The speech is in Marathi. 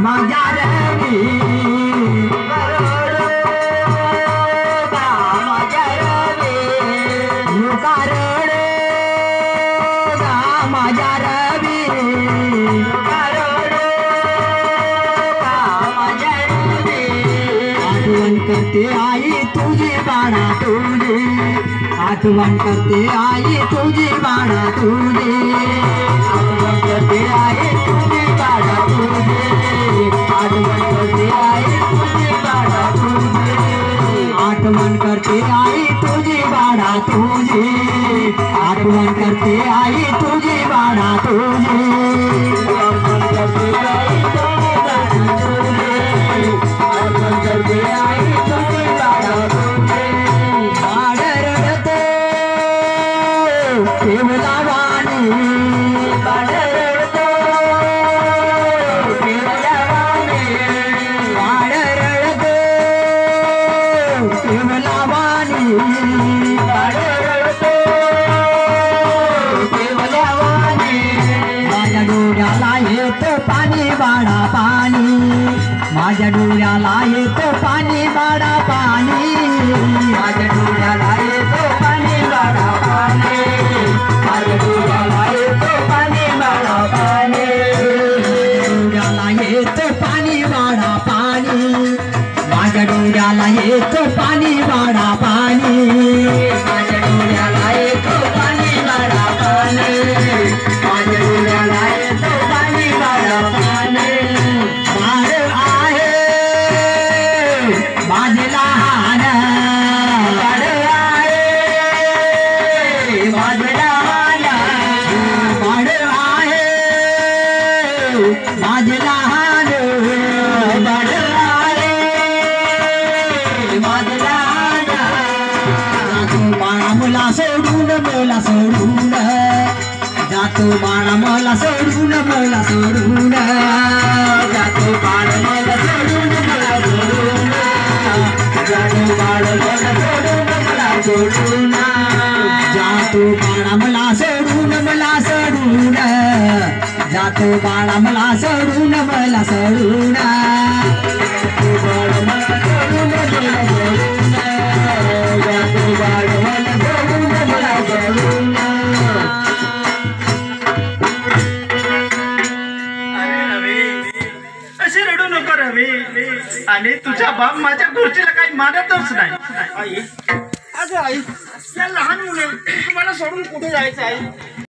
माझ्या रवी माझ्या रवी कारण माझ्या रवी आठवण करते आई तुझी बाळा तुझी आठवण करते आई तुझी बाळा तुझी आठवण करते आई तुझी बाळा तुझी आठवण करते आई तुझी बाळा तुझी आठवण करते आई तुझी बाळा तुझी आठवण करते आई तुझी बाळा तुझी आठवण करते आई तुझी बाळा तुझी आठवण करते आई तुझी बाळा तुझी बाळ रडते केवला वाणी बाळ रडते केवला वाणी बाळ रडते केवला वाणी बाळ रडते केवला वाणी माझ्या डोळ्याला येत पाणी बाळा पाणी माझ्या डोळ्याला येत पाणी बाळा पाणी माझ्या डोळ्याला येत पाणी बाळा पाणी माझ्या डोळ्याला येत पाणी बाळा पाणी डोळ्याला येत पाणी बाळा पाणी माझ्या डोळ्याला येत पाणी बाळा पाणी माझ्या डोळ्याला येत पाणी बाळा पाणी माझ्या डोळ्याला येत पाणी बाळा पाणी बाळ आहे माझे लहान बाळ आहे माझे लहान बाळ आहे माझे लहान बाळ आहे माझे लहान जातो बाळा मला सोडून जातो बाळा मला सोडून जातो बाळ मला सोडून जातो बाळ मला सोडून जातो बाळा मला सोडून जातो बाळा मला सोडून जातो बाळ मला सोडून जातो बाळ मला सोडून रडू नको रवी आणि तुझा बाप माझ्या खुर्चीला काही मानतच नाही आई अगं आई या लहान मुले तुम्हाला सोडून कुठे जायचं आहे